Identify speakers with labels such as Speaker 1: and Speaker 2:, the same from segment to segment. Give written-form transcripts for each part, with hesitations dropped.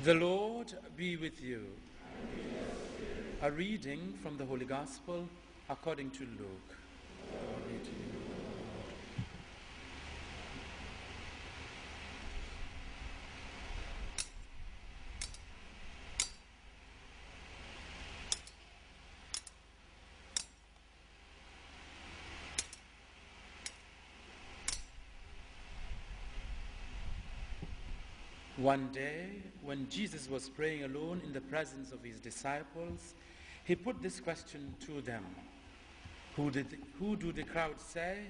Speaker 1: The Lord be with you. A reading from the Holy Gospel according to Luke. Glory to you, Lord. One day, when Jesus was praying alone in the presence of his disciples, he put this question to them: Who do the crowd say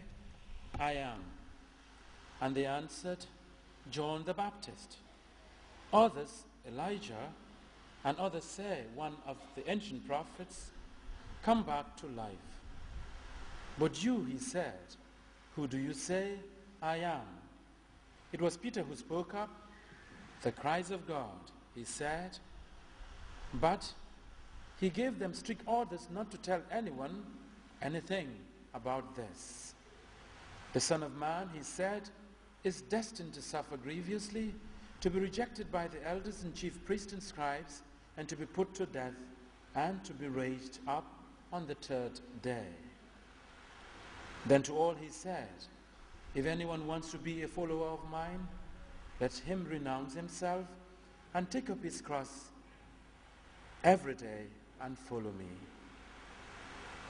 Speaker 1: I am? And they answered, John the Baptist. Others, Elijah, and others say, one of the ancient prophets, come back to life. But you, he said, who do you say I am? It was Peter who spoke up. The cries of God, he said, but he gave them strict orders not to tell anyone anything about this. The Son of Man, he said, is destined to suffer grievously, to be rejected by the elders and chief priests and scribes, and to be put to death, and to be raised up on the third day. Then to all he said, if anyone wants to be a follower of mine, let him renounce himself and take up his cross every day and follow me.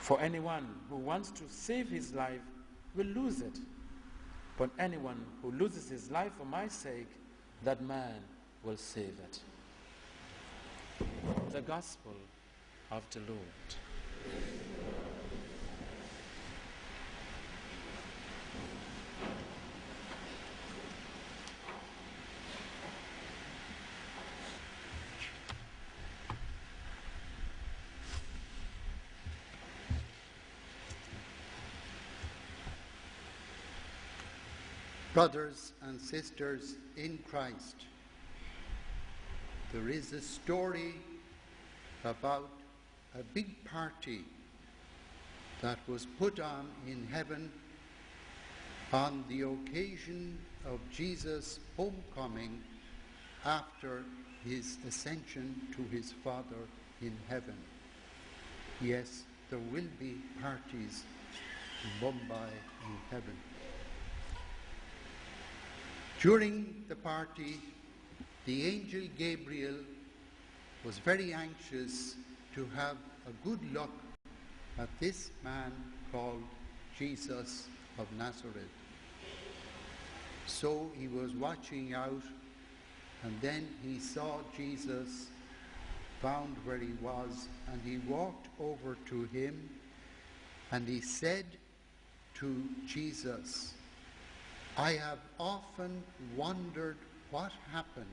Speaker 1: For anyone who wants to save his life will lose it, but anyone who loses his life for my sake, that man will save it. The Gospel of the Lord.
Speaker 2: Brothers and sisters in Christ, there is a story about a big party that was put on in heaven on the occasion of Jesus' homecoming after his ascension to his Father in heaven. Yes, there will be parties in Mumbai in heaven. During the party, the angel Gabriel was very anxious to have a good look at this man called Jesus of Nazareth. So he was watching out, and then he saw Jesus, found where he was, and he walked over to him, and he said to Jesus, I have often wondered what happened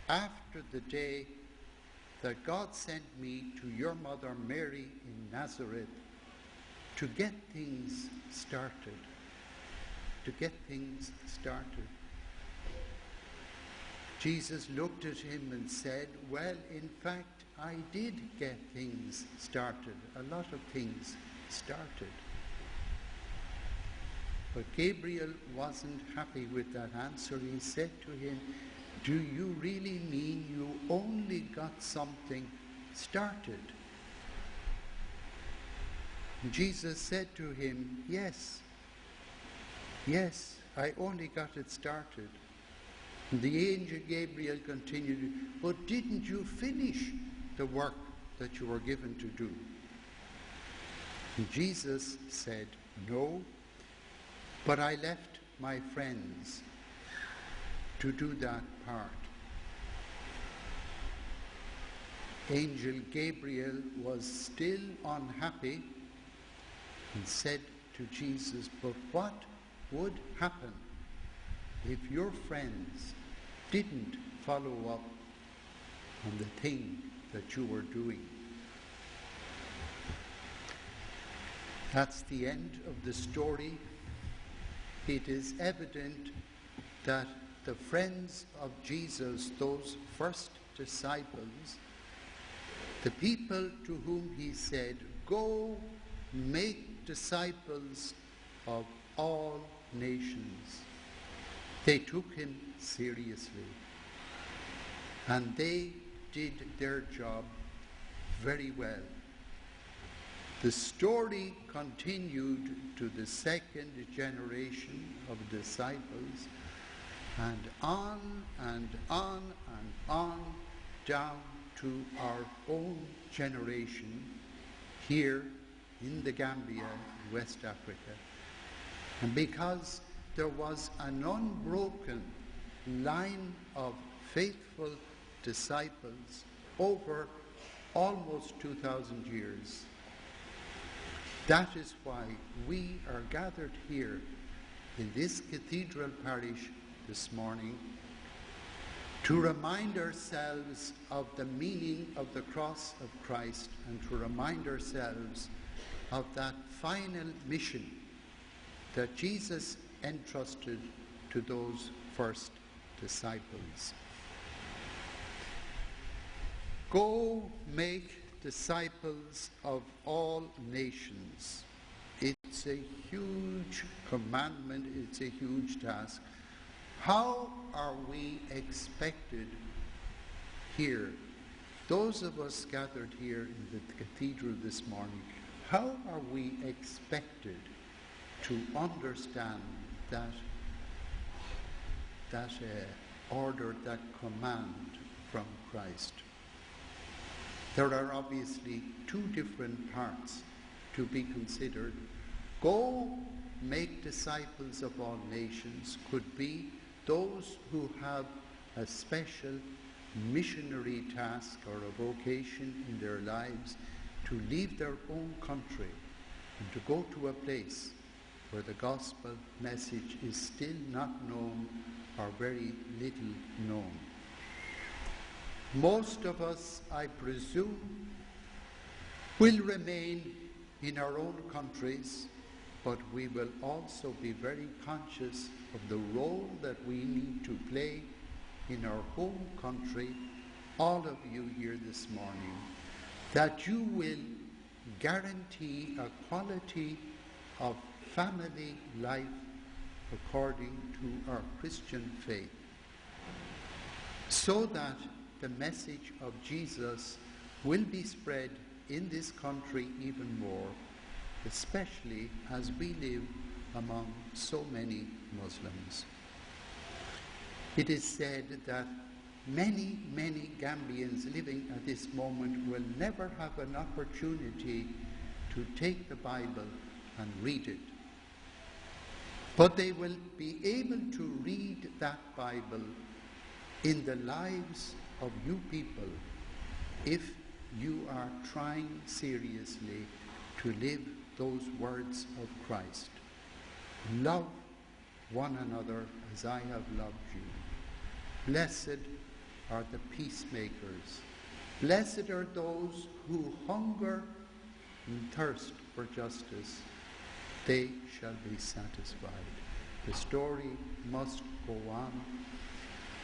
Speaker 2: after the day that God sent me to your mother Mary in Nazareth to get things started. Jesus looked at him and said, well, in fact, I did get things started. A lot of things started. But Gabriel wasn't happy with that answer. He said to him, do you really mean you only got something started? And Jesus said to him, yes, I only got it started. And the angel Gabriel continued, but didn't you finish the work that you were given to do? And Jesus said, no, but I left my friends to do that part. Angel Gabriel was still unhappy and said to Jesus, but what would happen if your friends didn't follow up on the thing that you were doing? That's the end of the story. It is evident that the friends of Jesus, those first disciples, the people to whom he said, go make disciples of all nations, they took him seriously. And they did their job very well. The story continued to the second generation of disciples, and on and on and on down to our own generation here in the Gambia, West Africa. And because there was an unbroken line of faithful disciples over almost 2,000 years, that is why we are gathered here in this cathedral parish this morning to remind ourselves of the meaning of the cross of Christ and to remind ourselves of that final mission that Jesus entrusted to those first disciples. Go make disciples of all nations. It's a huge commandment, it's a huge task. How are we expected here, those of us gathered here in the cathedral this morning, how are we expected to understand that order, that command from Christ? There are obviously two different parts to be considered. Go make disciples of all nations could be those who have a special missionary task or a vocation in their lives to leave their own country and to go to a place where the gospel message is still not known or very little known. Most of us, I presume, will remain in our own countries, but we will also be very conscious of the role that we need to play in our home country, all of you here this morning, that you will guarantee a quality of family life according to our Christian faith, so that the message of Jesus will be spread in this country even more, especially as we live among so many Muslims. It is said that many, many Gambians living at this moment will never have an opportunity to take the Bible and read it. But they will be able to read that Bible in the lives of you people if you are trying seriously to live those words of Christ. Love one another as I have loved you. Blessed are the peacemakers. Blessed are those who hunger and thirst for justice. They shall be satisfied. The story must go on.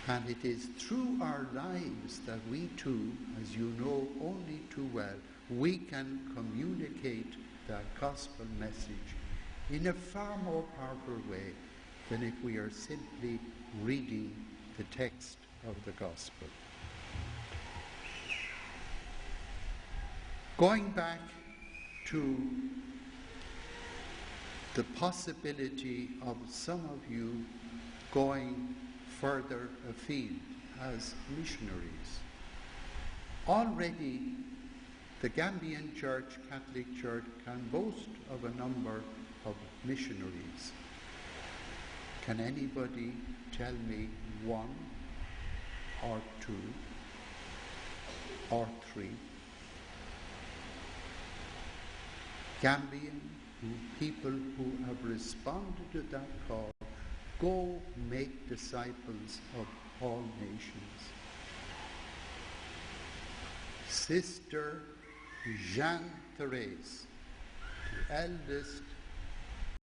Speaker 2: And it is through our lives that we too, as you know only too well, we can communicate that gospel message in a far more powerful way than if we are simply reading the text of the gospel. Going back to the possibility of some of you going further afield as missionaries. Already the Gambian Church, Catholic Church, can boast of a number of missionaries. Can anybody tell me one or two or three Gambian people who have responded to that call? Go make disciples of all nations. Sister Jeanne Therese, the eldest